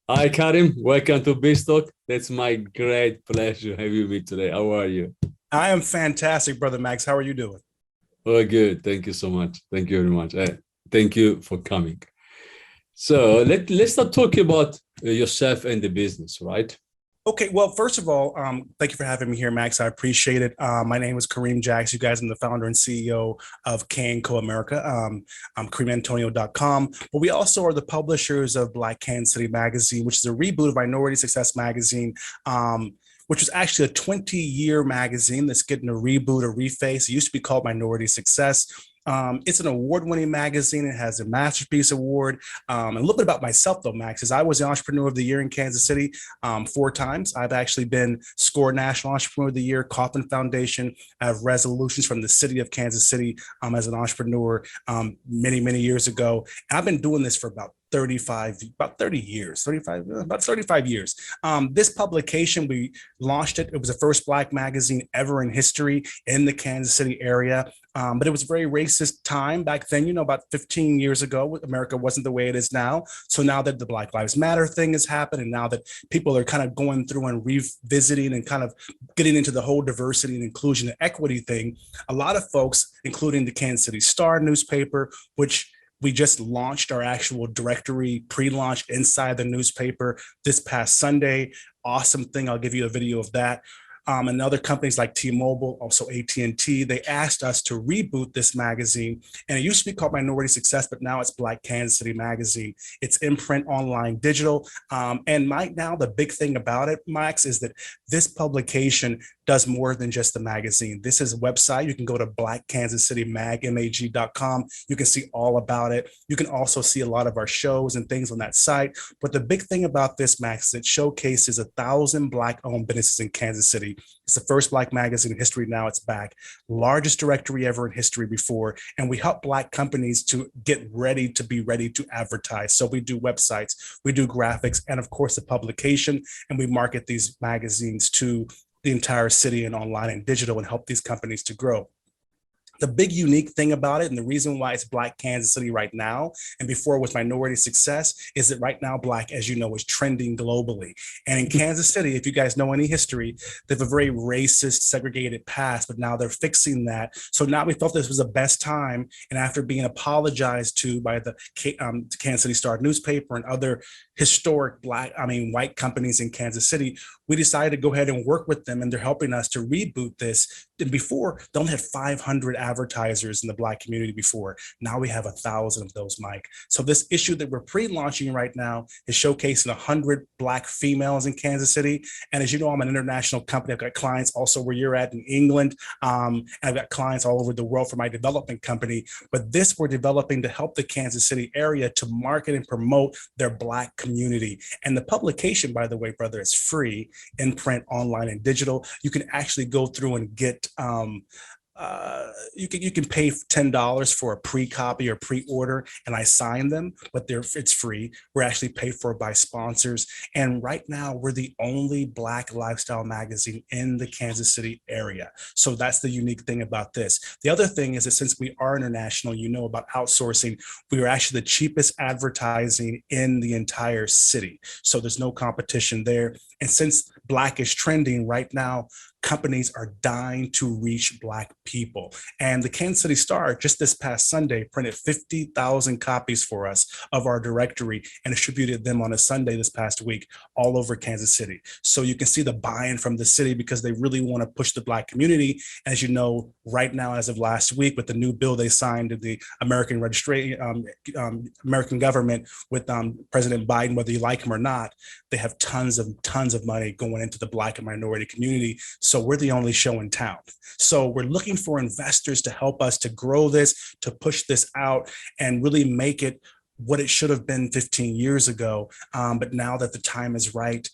Hi, Karim. Welcome to BizTalk. That's my great pleasure having you me today. How are you? I am fantastic, brother Max. How are you doing? Oh, good. Thank you so much. Thank you very much. Thank you for coming. So let's start talking about yourself and the business, right? Okay, well, first of all, thank you for having me here, Max. I appreciate it. My name is Kareem Jackson. You guys, I'm the founder and CEO of KA&CO America. I'm KareemAntonio.com. But we also are the publishers of Black Kansas City Magazine, which is a reboot of Minority Success Magazine. Which was actually a 20-year magazine that's getting a reboot, a reface. It used to be called Minority Success. It's an award-winning magazine. It has a Masterpiece Award. And a little bit about myself, though, Max, is I was the Entrepreneur of the Year in Kansas City 4 times. I've actually been scored National Entrepreneur of the Year, Kauffman Foundation. I have resolutions from the city of Kansas City as an entrepreneur many, many years ago. And I've been doing this for about 30 years, 35, about 35 years. This publication, we launched it. It was the first Black magazine ever in history in the Kansas City area. But it was a very racist time back then, about 15 years ago. America wasn't the way it is now. So now that the Black Lives Matter thing has happened, and now that people are kind of going through and revisiting and kind of getting into the whole diversity and inclusion and equity thing, a lot of folks, including the Kansas City Star newspaper, which we just launched our actual directory pre-launch inside the newspaper this past Sunday. Awesome thing. I'll give you a video of that. And other companies like T-Mobile, also AT&T, they asked us to reboot this magazine. And it used to be called Minority Success, but now it's Black Kansas City Magazine. It's in print, online, digital. And right now, the big thing about it, Max, is that this publication does more than just the magazine. This is a website. You can go to blackkansascitymag.com. You can see all about it. You can also see a lot of our shows and things on that site. But the big thing about this, Max, is it showcases 1,000 Black-owned businesses in Kansas City. It's the first Black magazine in history. Now it's back. Largest directory ever in history before. And we help Black companies to get ready to be ready to advertise. So we do websites, we do graphics, and of course, the publication. And we market these magazines to the entire city and online and digital and help these companies to grow. The big unique thing about it, and the reason why it's Black Kansas City right now, and before it was Minority Success, is that right now Black, as you know, is trending globally. And in Kansas City, if you guys know any history, they have a very racist, segregated past, but now they're fixing that. So now we thought this was the best time. And after being apologized to by the Kansas City Star newspaper and other historic white companies in Kansas City, we decided to go ahead and work with them, and they're helping us to reboot this. And before, they only had 500 advertisers in the Black community before. Now we have 1,000 of those, Mike. So this issue that we're pre-launching right now is showcasing 100 Black females in Kansas City. And as you know, I'm an international company. I've got clients also where you're at in England. And I've got clients all over the world for my development company. But this we're developing to help the Kansas City area to market and promote their Black community. And the publication, by the way, brother, is free in print, online, and digital. You can actually go through and get you can pay $10 for a pre-copy or pre-order, and I sign them, but it's free. We're actually paid for by sponsors, and right now we're the only Black lifestyle magazine in the Kansas City area. So that's the unique thing about this. The other thing is that since we are international, you know about outsourcing, we are actually the cheapest advertising in the entire city. So there's no competition there. And since Black is trending right now, companies are dying to reach Black people. And the Kansas City Star, just this past Sunday, printed 50,000 copies for us of our directory and distributed them on a Sunday this past week all over Kansas City. So you can see the buy-in from the city because they really want to push the Black community. As you know, right now, as of last week, with the new bill they signed in the American American government with President Biden, whether you like him or not, they have tons of money going into the Black and minority community. So we're the only show in town. So we're looking for investors to help us to grow this, to push this out, and really make it what it should have been 15 years ago. But now that the time is right,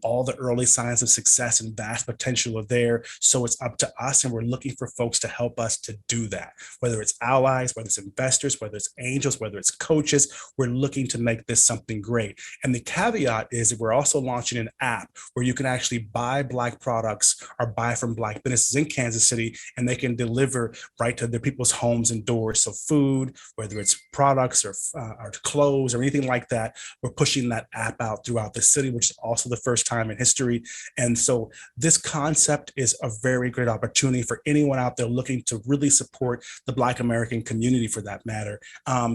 all the early signs of success and vast potential are there. So it's up to us, and we're looking for folks to help us to do that. Whether it's allies, whether it's investors, whether it's angels, whether it's coaches, we're looking to make this something great. And the caveat is that we're also launching an app where you can actually buy Black products or buy from Black businesses in Kansas City, and they can deliver right to their people's homes and doors. So food, whether it's products or are closed or anything like that, we're pushing that app out throughout the city, which is also the first time in history. And so this concept is a very great opportunity for anyone out there looking to really support the Black American community, for that matter.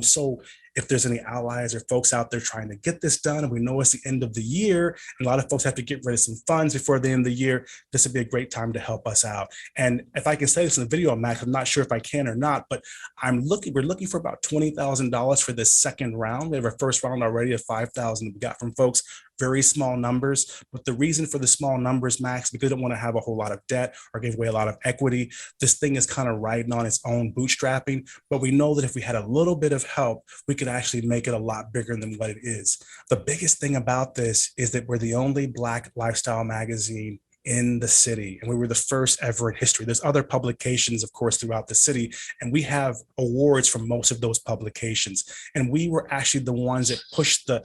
So if there's any allies or folks out there trying to get this done, and we know it's the end of the year, and a lot of folks have to get rid of some funds before the end of the year, this would be a great time to help us out. And if I can say this in the video, Max, I'm not sure if I can or not, but we're looking for about $20,000 for this second round. We have our first round already of 5,000 we got from folks. Very small numbers, but the reason for the small numbers, Max, because they don't want to have a whole lot of debt or give away a lot of equity. This thing is kind of riding on its own bootstrapping, but we know that if we had a little bit of help, we could actually make it a lot bigger than what it is. The biggest thing about this is that we're the only Black lifestyle magazine in the city, and we were the first ever in history. There's other publications, of course, throughout the city, and we have awards from most of those publications. And we were actually the ones that pushed the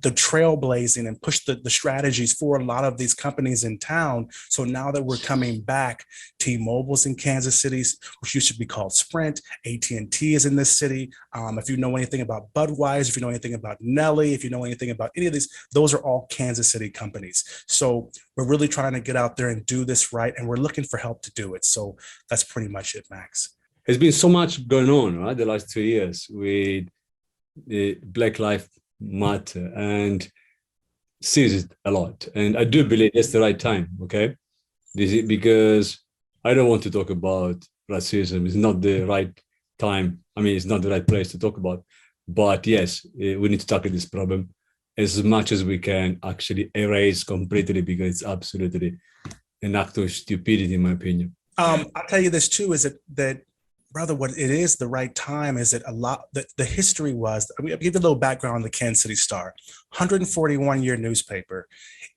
trailblazing and pushed the strategies for a lot of these companies in town. So now that we're coming back, T-Mobile's in Kansas City, which used to be called Sprint. AT&T is in this city. If you know anything about Budweiser, if you know anything about Nelly, if you know anything about any of these, those are all Kansas City companies. So we're really trying to get out there and do this right, and we're looking for help to do it. So that's pretty much it, Max. There's been so much going on, right, the last 2 years with the Black Lives Matter, and sees it a lot. And I do believe it's the right time, okay? This is because I don't want to talk about racism. It's not the right time. I mean, it's not the right place to talk about. But yes, we need to tackle this problem as much as we can, actually erase completely, because it's absolutely an act of stupidity, in my opinion. I'll tell you this too, is that brother, what it is the right time is that a lot, the history was, I'll give you a little background on the Kansas City Star, 141-year newspaper,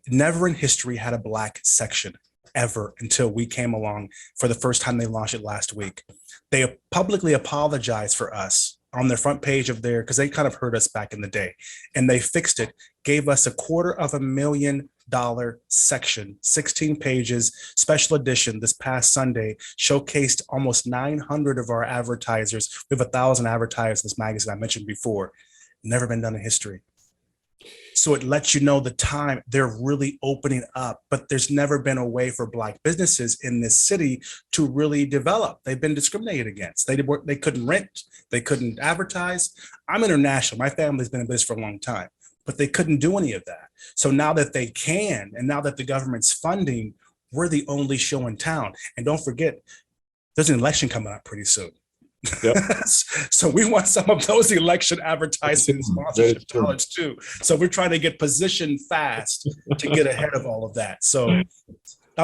never in history had a Black section ever until we came along for the first time. They launched it last week. They publicly apologized for us on their front page of their, because they kind of hurt us back in the day, and they fixed it, gave us a $250,000 section, 16 pages, special edition this past Sunday, showcased almost 900 of our advertisers. We have 1,000 advertisers in this magazine I mentioned before. Never been done in history. So it lets you know the time they're really opening up, but there's never been a way for Black businesses in this city to really develop. They've been discriminated against. They couldn't rent, they couldn't advertise. I'm international. My family's been in business for a long time, but they couldn't do any of that. So now that they can, and now that the government's funding, we're the only show in town. And don't forget, there's an election coming up pretty soon. Yep. So we want some of those election advertising and sponsorship dollars too. So we're trying to get positioned fast to get ahead of all of that. So I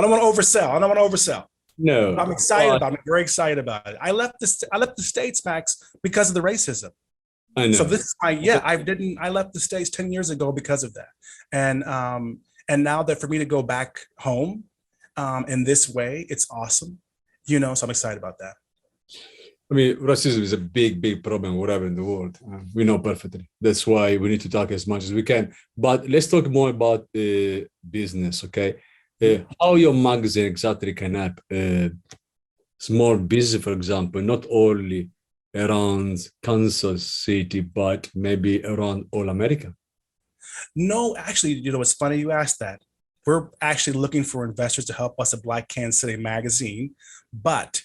don't want to oversell. No, I'm excited about it. I'm very excited about it. I left the States, Max, because of the racism. I know. So this is I left the States 10 years ago because of that. And now that for me to go back home in this way, it's awesome. So I'm excited about that. I mean, racism is a big, big problem wherever in the world. We know perfectly. That's why we need to talk as much as we can. But let's talk more about the business, okay? How your magazine exactly can help small business, for example, not only around Kansas City, but maybe around all America? No, actually, it's funny you asked that. We're actually looking for investors to help us at Black Kansas City Magazine, but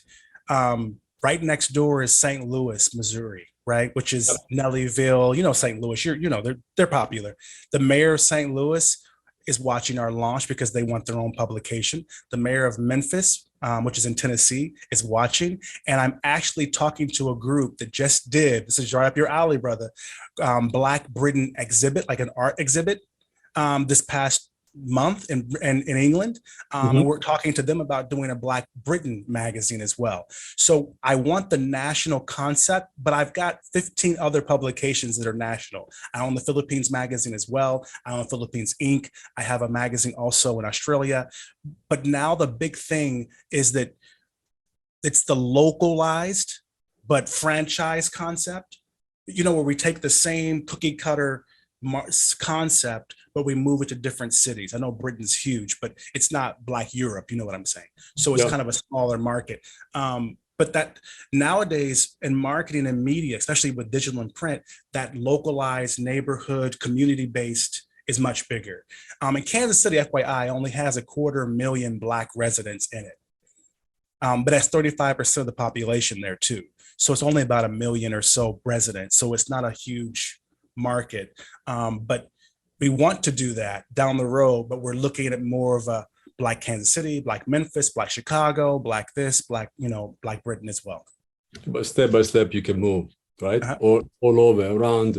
right next door is St. Louis, Missouri, right? Which is Nellyville, St. Louis, they're popular. The mayor of St. Louis is watching our launch because they want their own publication. The mayor of Memphis, which is in Tennessee, is watching. And I'm actually talking to a group that just did, this is right up your alley, brother, Black Britain exhibit, like an art exhibit, this past month in England. And we're talking to them about doing a Black Britain magazine as well. So I want the national concept, but I've got 15 other publications that are national. I own the Philippines magazine as well. I own Philippines Inc. I have a magazine also in Australia. But now the big thing is that it's the localized but franchise concept, where we take the same cookie cutter concept, but we move it to different cities. I know Britain's huge, but it's not Black Europe. You know what I'm saying? So it's kind of a smaller market. But But that nowadays in marketing and media, especially with digital and print, that localized neighborhood, community-based is much bigger. In Kansas City, FYI, only has 250,000 Black residents in it. But that's 35% of the population there too. So it's only about 1 million or so residents. So it's not a huge market. But we want to do that down the road, but we're looking at more of a Black Kansas City, Black Memphis, Black Chicago, Black this, Black, Black Britain as well. But step by step, you can move, right? Uh-huh. All over, around.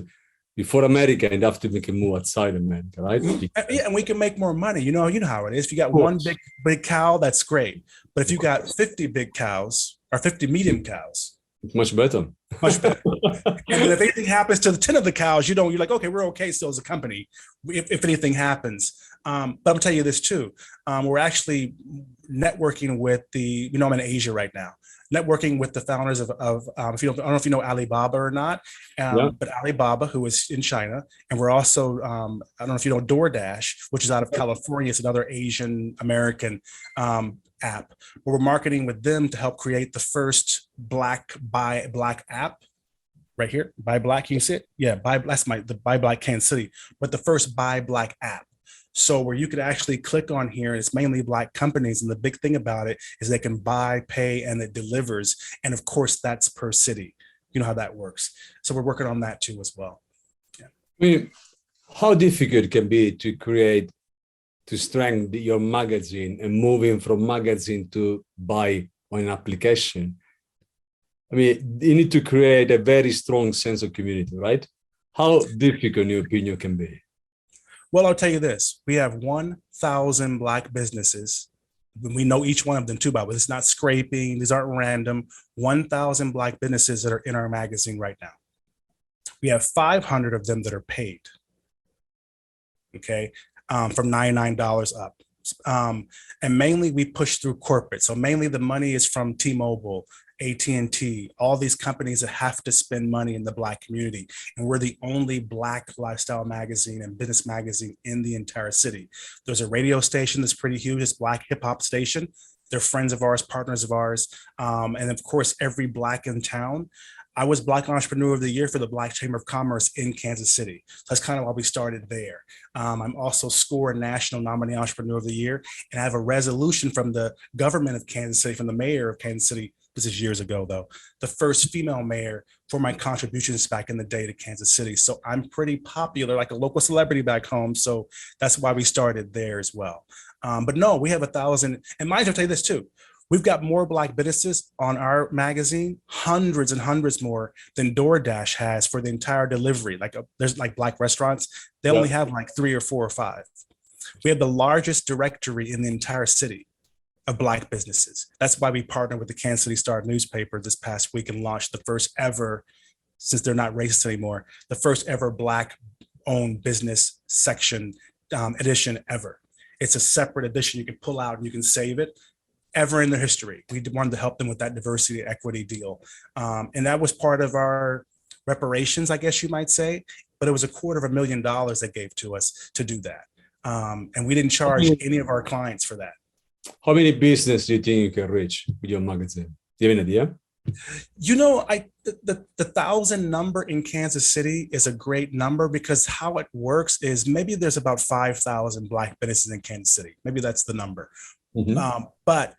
Before America, and after we can move outside America, right? Yeah, and we can make more money. You know how it is. If you got one big cow, that's great. But if you got 50 big cows or 50 medium cows, it's much better. Much better. And if anything happens to the 10 of the cows, you're like, okay, we're okay still as a company, if anything happens. But I'll tell you this too. We're actually networking with I'm in Asia right now, networking with the founders of I don't know if you know Alibaba or not, but Alibaba, who is in China. And we're also, I don't know if you know DoorDash, which is out of California. It's another Asian American app. But we're marketing with them to help create the first Black Buy Black app. Right here, Buy Black, you can see it? Yeah, the Buy Black Kansas City, but the first Buy Black app. So where you could actually click on here, and it's mainly Black companies. And the big thing about it is they can buy, pay, and it delivers. And of course, that's per city. You know how that works. So we're working on that too as well. Yeah. I mean, how difficult it can be to strengthen your magazine and moving from magazine to buy on an application? I mean, you need to create a very strong sense of community, right? How difficult, in your opinion, can be? Well, I'll tell you this. We have 1,000 Black businesses. We know each one of them too, by the way. It's not scraping. These aren't random. 1,000 Black businesses that are in our magazine right now. We have 500 of them that are paid, okay, from $99 up. And mainly we push through corporate. So mainly the money is from T-Mobile, AT&T, all these companies that have to spend money in the Black community. And we're the only Black lifestyle magazine and business magazine in the entire city. There's a radio station that's pretty huge. It's Black hip hop station. They're friends of ours, partners of ours. And of course, every Black in town. I was Black Entrepreneur of the Year for the Black Chamber of Commerce in Kansas City. So that's kind of why we started there. I'm also SCORE National Nominee Entrepreneur of the Year. And I have a resolution from the government of Kansas City, from the mayor of Kansas City. This is years ago, though, the first female mayor for my contributions back in the day to Kansas City. So I'm pretty popular, like a local celebrity back home. So that's why we started there as well. But no, we have 1,000. And mind you, I'll tell you this too. We've got more Black businesses on our magazine, hundreds and hundreds more than DoorDash has for the entire delivery. There's like Black restaurants. They only have like 3 or 4 or 5. We have the largest directory in the entire city of Black businesses. That's why we partnered with the Kansas City Star newspaper this past week and launched the first ever, since they're not racist anymore, the first ever Black owned business section edition ever. It's a separate edition you can pull out and you can save it. Ever in their history. We wanted to help them with that diversity equity deal. And that was part of our reparations, I guess you might say, but it was $250,000 they gave to us to do that. And we didn't charge any of our clients for that. How many businesses do you think you can reach with your magazine? Do you have an idea? You know, the 1,000 number in Kansas City is a great number because how it works is maybe there's about 5,000 Black businesses in Kansas City. Maybe that's the number. Mm-hmm. But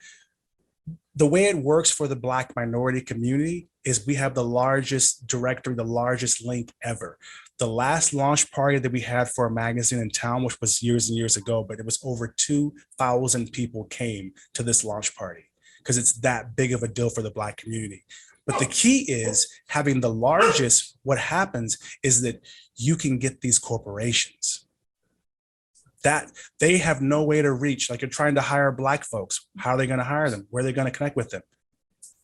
the way it works for the Black minority community is we have the largest directory, the largest link ever. The last launch party that we had for a magazine in town, which was years and years ago, but it was over 2,000 people came to this launch party because it's that big of a deal for the Black community. But the key is having the largest. What happens is that you can get these corporations that they have no way to reach. Like you're trying to hire Black folks. How are they going to hire them? Where are they going to connect with them?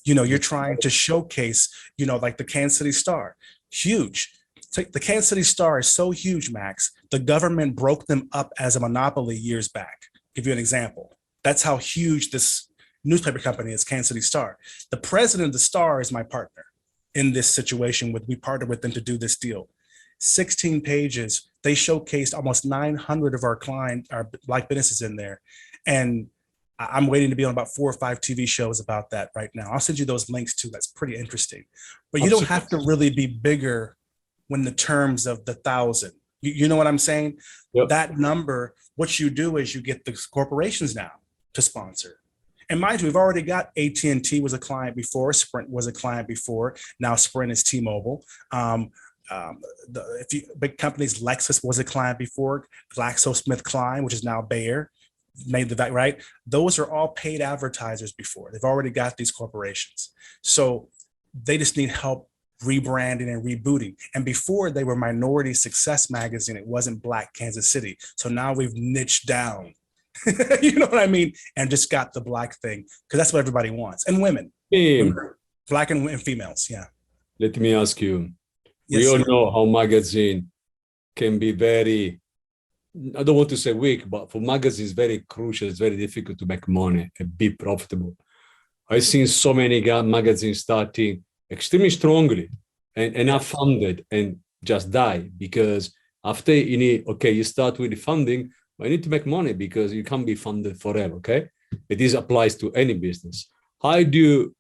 You know, you're trying to showcase, you know, like the Kansas City Star, huge. The Kansas City Star is so huge, Max, the government broke them up as a monopoly years back. Give you an example. That's how huge this newspaper company is, Kansas City Star. The president of the Star is my partner in this situation. We partnered with them to do this deal. 16 pages. They showcased almost 900 of our Black businesses in there. And I'm waiting to be on about 4 or 5 TV shows about that right now. I'll send you those links too. That's pretty interesting. But you don't have to really be bigger when the terms of the 1,000. You know what I'm saying? Yep. That number, what you do is you get the corporations now to sponsor. And mind you, we've already got AT&T was a client before, Sprint was a client before. Now Sprint is T-Mobile. Big companies, Lexus was a client before, GlaxoSmithKline, which is now Bayer, made the right. Those are all paid advertisers before. They've already got these corporations. So they just need help rebranding and rebooting. And before they were Minority Success Magazine, it wasn't Black Kansas City. So now we've niched down, you know what I mean? And just got the Black thing, because that's what everybody wants. And women, Black and females, yeah. Let me ask you, Yes, we all sir. know how magazine can be very, I don't want to say weak, but for magazines, very crucial. It's very difficult to make money and be profitable. I've seen so many magazines starting extremely strongly and are funded and just die, because after you start with the funding, but you need to make money because you can't be funded forever. Okay, this applies to any business. How do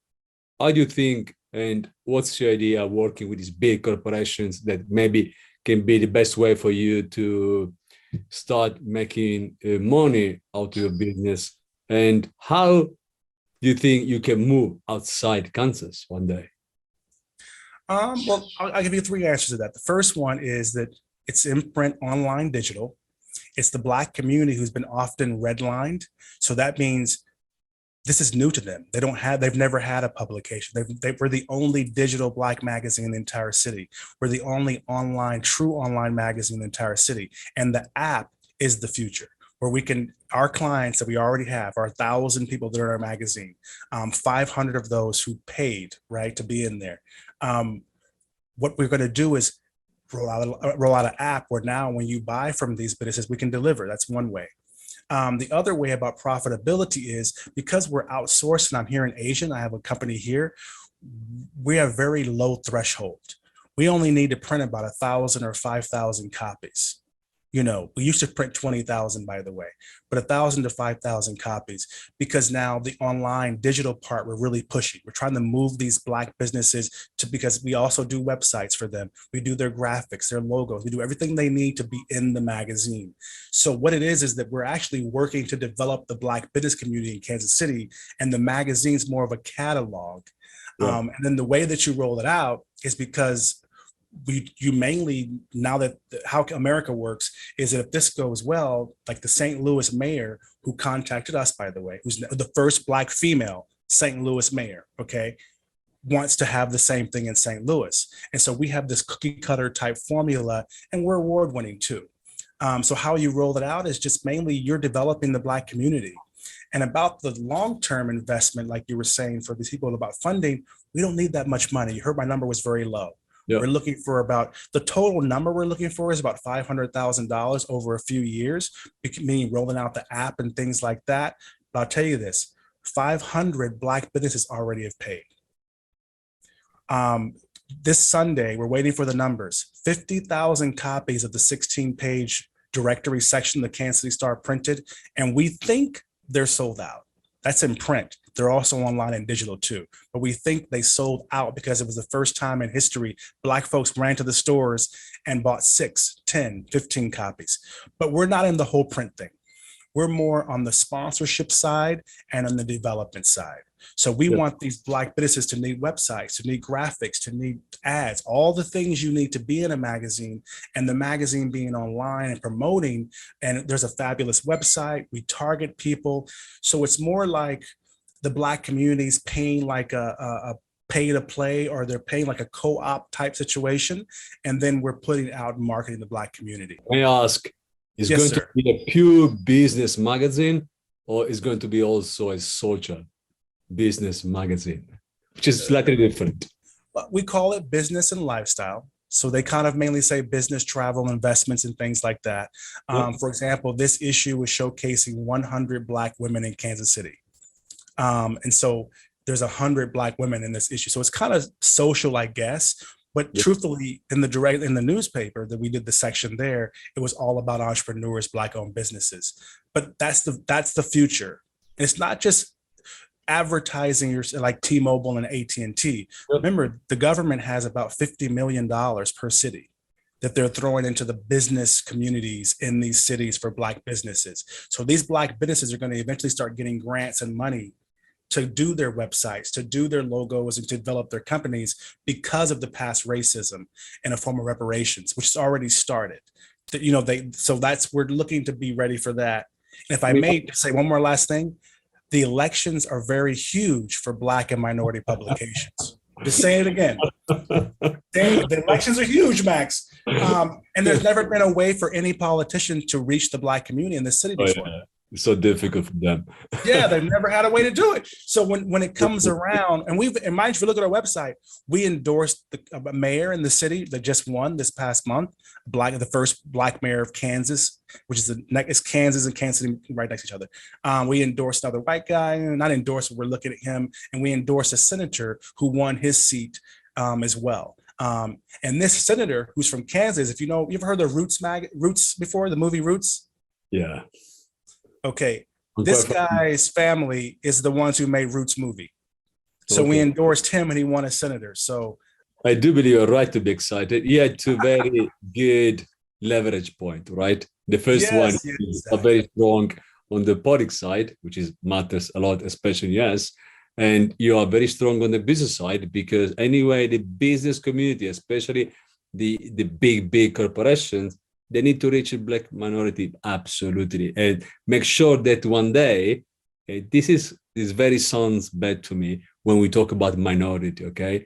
you think, and what's your idea of working with these big corporations that maybe can be the best way for you to start making money out of your business? And how do you think you can move outside Kansas one day? Well, I'll give you 3 answers to that. The first one is that it's in print, online, digital. It's the Black community who's been often redlined. So that means this is new to them. They've never had a publication. We're the only digital Black magazine in the entire city. We're the only true online magazine in the entire city. And the app is the future, where our clients that we already have, our 1,000 people that are in our magazine, 500 of those who paid, right, to be in there. What we're going to do is roll out an app where now when you buy from these businesses, we can deliver. That's one way. The other way about profitability is because we're outsourced, and I'm here in Asia, and I have a company here, we have very low threshold. We only need to print about 1,000 or 5,000 copies. You know, we used to print 20,000, by the way, but 1,000 to 5,000 copies, because now the online digital part, we're really pushing. We're trying to move these Black businesses because we also do websites for them. We do their graphics, their logos. We do everything they need to be in the magazine. So what it is that we're actually working to develop the Black business community in Kansas City, and the magazine's more of a catalog. Yeah. And then the way that you roll it out is because you mainly, now that how America works is that if this goes well, like the St. Louis mayor who contacted us, by the way, who's the first Black female St. Louis mayor, okay, wants to have the same thing in St. Louis. And so we have this cookie cutter type formula, and we're award winning too. So how you roll it out is just mainly you're developing the Black community. And about the long-term investment, like you were saying, for these people about funding, we don't need that much money. You heard my number was very low. Yep. We're looking for the total number we're looking for is about $500,000 over a few years, meaning rolling out the app and things like that. But I'll tell you this, 500 Black businesses already have paid. This Sunday, we're waiting for the numbers, 50,000 copies of the 16-page directory section the Kansas City Star printed, and we think they're sold out. That's in print. They're also online and digital too. But we think they sold out because it was the first time in history Black folks ran to the stores and bought 6, 10, 15 copies. But we're not in the whole print thing. We're more on the sponsorship side and on the development side. So we want these Black businesses to need websites, to need graphics, to need ads, all the things you need to be in a magazine, and the magazine being online and promoting. And there's a fabulous website. We target people. So it's more like the Black communities paying like a pay to play, or they're paying like a co-op type situation. And then we're putting out and marketing the Black community. May I ask, is going to be a pure business magazine, or is going to be also a social business magazine, which is slightly different? We call it business and lifestyle. So they kind of mainly say business, travel, investments, and things like that. For example, this issue is showcasing 100 Black women in Kansas City. And so there's 100 Black women in this issue. So it's kind of social, I guess. But truthfully, in the newspaper that we did the section there, it was all about entrepreneurs, Black-owned businesses. But that's the future. And it's not just advertising your like T-Mobile and AT&T. Remember, the government has about $50 million per city that they're throwing into the business communities in these cities for Black businesses. So these Black businesses are going to eventually start getting grants and money to do their websites, to do their logos, and to develop their companies because of the past racism in a form of reparations, which has already started. So we're looking to be ready for that. And if I may say one more last thing, the elections are very huge for Black and minority publications. Just say it again. The elections are huge, Max. And there's never been a way for any politician to reach the Black community in the city before. Yeah. It's so difficult for them. Yeah, they've never had a way to do it. So when it comes around, and mind you, if you look at our website, we endorsed the mayor in the city that just won this past month, the first Black mayor of Kansas, which is it's Kansas and Kansas City right next to each other. We endorsed another white guy, not endorsed, we're looking at him, and we endorsed a senator who won his seat as well. And this senator who's from Kansas, if you ever heard of Roots before, the movie Roots? Yeah. Okay, this guy's family is the ones who made Roots movie. So we endorsed him and he won as senator. So I do believe you're right to be excited. He had two very good leverage point, right? The first one is very strong on the politics side, which matters a lot, especially yes. And you are very strong on the business side because anyway, the business community, especially the big corporations, they need to reach a Black minority, absolutely, and make sure that one day, this very sounds bad to me when we talk about minority. Okay,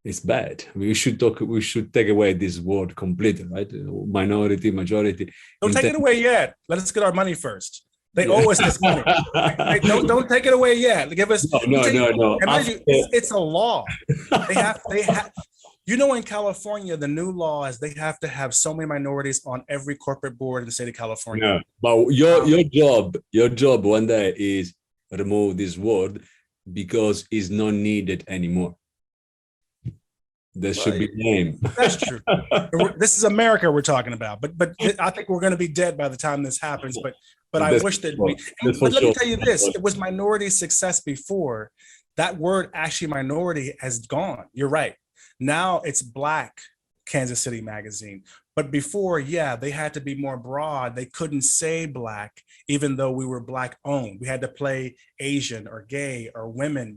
it's bad. We should take away this word completely, right? Minority, majority. Don't take it away yet. Let us get our money first. They owe us this money. Don't take it away yet. Give us no. It's a law. They have. In California, the new law is they have to have so many minorities on every corporate board in the state of California. Yeah, but your job one day is remove this word because it's not needed anymore. There should be name. That's true. This is America we're talking about, but I think we're going to be dead by the time this happens. But I wish that But let me tell you this: it was minority success before. That word, actually, minority, has gone. You're right. Now it's Black Kansas City Magazine. But before, they had to be more broad. They couldn't say Black, even though we were Black owned. We had to play Asian or gay or women.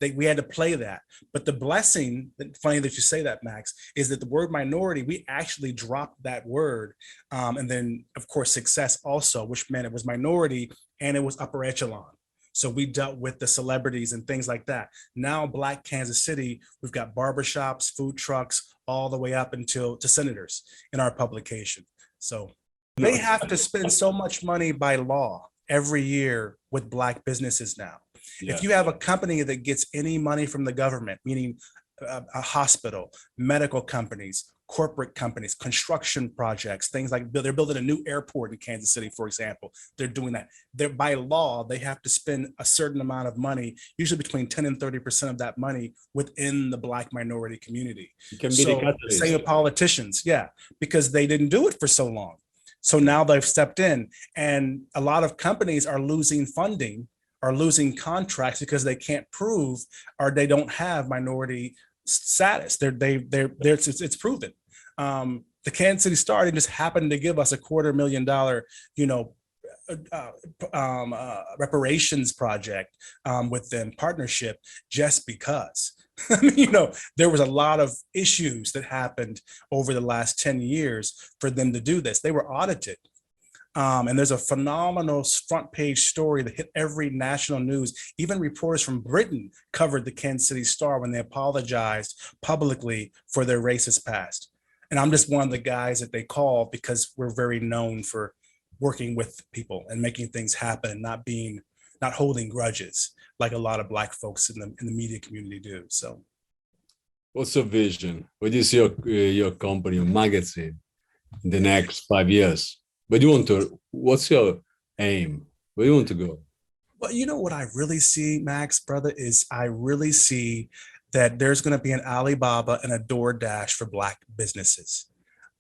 We had to play that. But the blessing, funny that you say that, Max, is that the word minority, we actually dropped that word. And then, of course, success also, which meant it was minority and it was upper echelon. So we dealt with the celebrities and things like that. Now, Black Kansas City, we've got barbershops, food trucks, all the way up to senators in our publication. So they have to spend so much money by law every year with Black businesses now. Yeah. If you have a company that gets any money from the government, meaning a hospital, medical companies, corporate companies, construction projects, things like they're building a new airport in Kansas City, for example. They're doing that. By law, they have to spend a certain amount of money, usually between 10 and 30% of that money within the Black minority community. Same with politicians, because they didn't do it for so long. So now they've stepped in, and a lot of companies are losing funding, are losing contracts because they can't prove or they don't have minority status. It's proven. The Kansas City Star, they just happened to give us a $250,000, reparations project with them partnership just because. There was a lot of issues that happened over the last 10 years for them to do this. They were audited. And there's a phenomenal front page story that hit every national news. Even reporters from Britain covered the Kansas City Star when they apologized publicly for their racist past. And I'm just one of the guys that they call because we're very known for working with people and making things happen, not holding grudges like a lot of Black folks in the media community do. So, what's your vision? What is your company, your magazine in the next 5 years? What's your aim? Where do you want to go? Well, what I really see, Max, brother, is I really see that there's going to be an Alibaba and a DoorDash for Black businesses.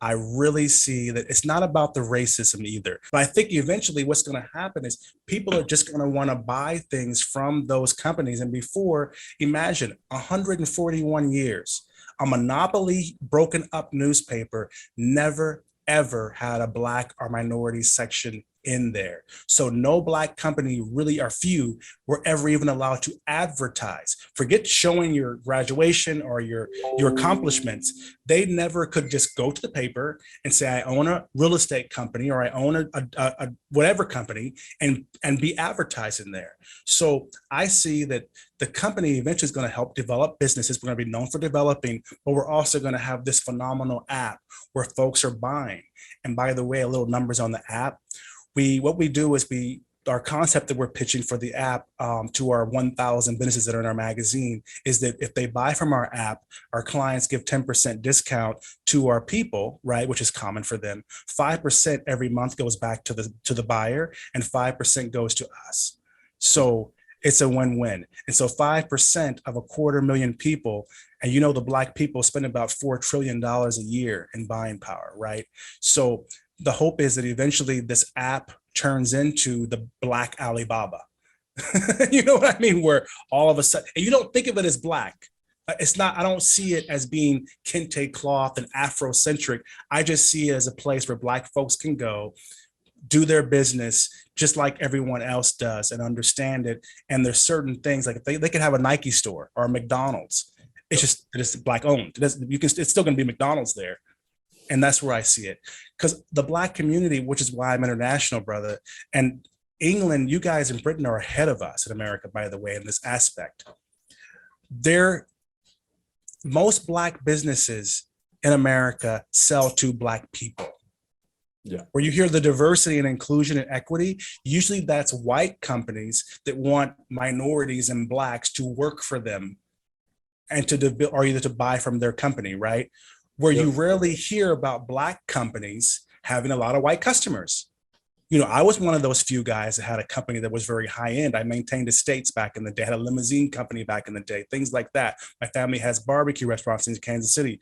I really see that it's not about the racism either. But I think eventually what's going to happen is people are just going to want to buy things from those companies. And before, imagine 141 years, a monopoly broken up newspaper never, ever had a Black or minority section in there. So no Black company, really, or few, were ever even allowed to advertise. Forget showing your graduation or your accomplishments. They never could just go to the paper and say, I own a real estate company, or I own a whatever company, and be advertising there. So I see that the company eventually is going to help develop businesses. We're going to be known for developing, but we're also going to have this phenomenal app where folks are buying. And by the way, a little numbers on the app. What we do is our concept that we're pitching for the app to our 1,000 businesses that are in our magazine is that if they buy from our app, our clients give 10% discount to our people, right, which is common for them. 5% every month goes back to the buyer, and 5% goes to us. So it's a win-win. And so 5% of 250,000 people, and you know the Black people spend about $4 trillion a year in buying power, right? So the hope is that eventually this app turns into the Black Alibaba. You know what I mean? Where all of a sudden, and you don't think of it as Black. It's not, I don't see it as being kente cloth and Afrocentric. I just see it as a place where Black folks can go, do their business just like everyone else does, and understand it. And there's certain things, like they could have a Nike store or a McDonald's. It's Black owned. It's still going to be McDonald's there. And that's where I see it. Because the Black community, which is why I'm international, brother, and England, you guys in Britain are ahead of us in America, by the way, in this aspect. Most Black businesses in America sell to Black people. Yeah. Where you hear the diversity and inclusion and equity, usually that's white companies that want minorities and Blacks to work for them and or either to buy from their company, right? Where you rarely hear about Black companies having a lot of white customers. You know, I was one of those few guys that had a company that was very high end. I maintained estates back in the day, had a limousine company back in the day, things like that. My family has barbecue restaurants in Kansas City.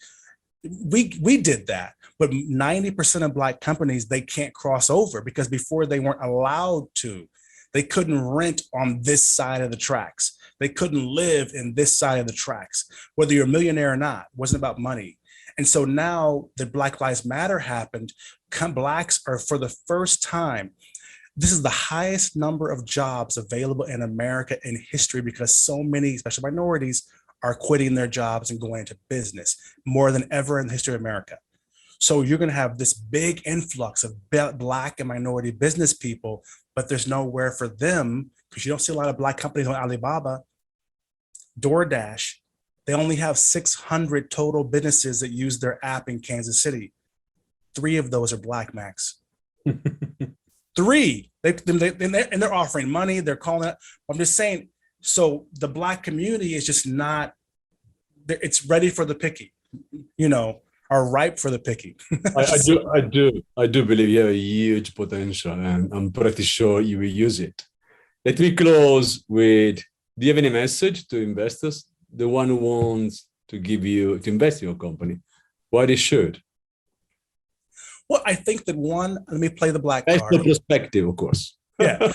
We did that, but 90% of Black companies, they can't cross over because before they weren't allowed to. They couldn't rent on this side of the tracks. They couldn't live in this side of the tracks. Whether you're a millionaire or not, it wasn't about money. And so now that Black Lives Matter happened, Blacks are, for the first time, this is the highest number of jobs available in America in history, because so many, especially minorities, are quitting their jobs and going into business more than ever in the history of America. So you're going to have this big influx of Black and minority business people, but there's nowhere for them, because you don't see a lot of Black companies on Alibaba, DoorDash. They only have 600 total businesses that use their app in Kansas City. 3 of those are Black, Max. 3. And they're offering money. They're calling it. I'm just saying. So the Black community is just not. It's ready for the picking, are ripe for the picking. I do believe you have a huge potential, and I'm pretty sure you will use it. Let me close with: do you have any message to investors? The one who wants to invest in your company, why they should? Well, I think that let me play the Black That's card. the perspective, of course. Yeah.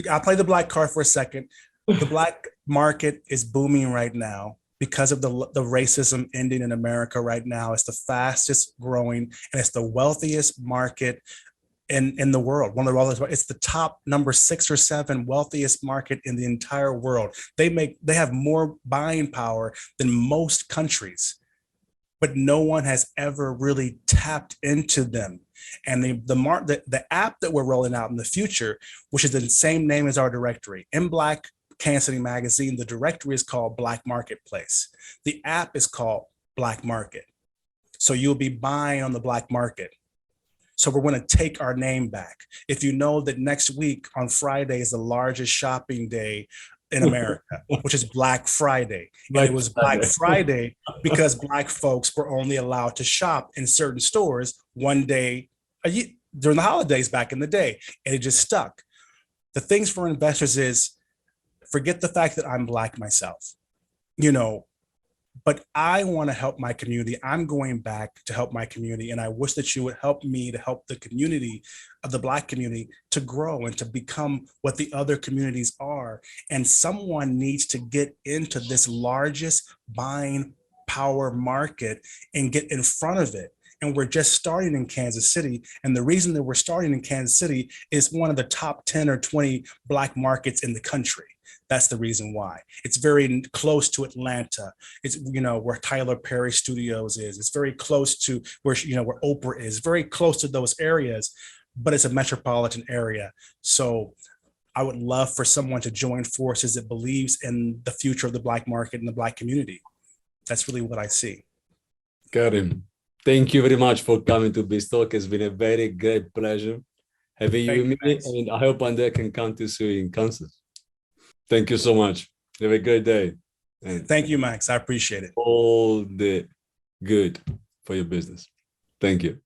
I'll play the Black card for a second. The Black market is booming right now because of the racism ending in America right now. It's the fastest growing, and it's the wealthiest market in the world. One of the wealthiest. It's the top number 6 or 7 wealthiest market in the entire world. They have more buying power than most countries, but no one has ever really tapped into them. And the app that we're rolling out in the future, which is the same name as our directory, in Black Kansas City Magazine, the directory is called Black Marketplace. The app is called Black Market. So you'll be buying on the Black market. So we're going to take our name back. If you know that next week on Friday is the largest shopping day in America, which is Black Friday. And it was Black Friday because Black folks were only allowed to shop in certain stores one day a year during the holidays back in the day. And it just stuck. The things for investors is, forget the fact that I'm Black myself. but I want to help my community. I'm going back to help my community. And I wish that you would help me to help the community of the Black community to grow and to become what the other communities are. And someone needs to get into this largest buying power market and get in front of it. And we're just starting in Kansas City. And the reason that we're starting in Kansas City is one of the top 10 or 20 Black markets in the country. That's the reason why. It's very close to Atlanta. It's, where Tyler Perry Studios is. It's very close to where, where Oprah is, very close to those areas, but it's a metropolitan area. So I would love for someone to join forces that believes in the future of the Black market and the Black community. That's really what I see. Kareem, thank you very much for coming to BizTalk. It's been a very great pleasure having you with me, and I hope one day I can come to see you in Kansas. Thank you so much. Have a great day. And thank you, Max. I appreciate it. All the good for your business. Thank you.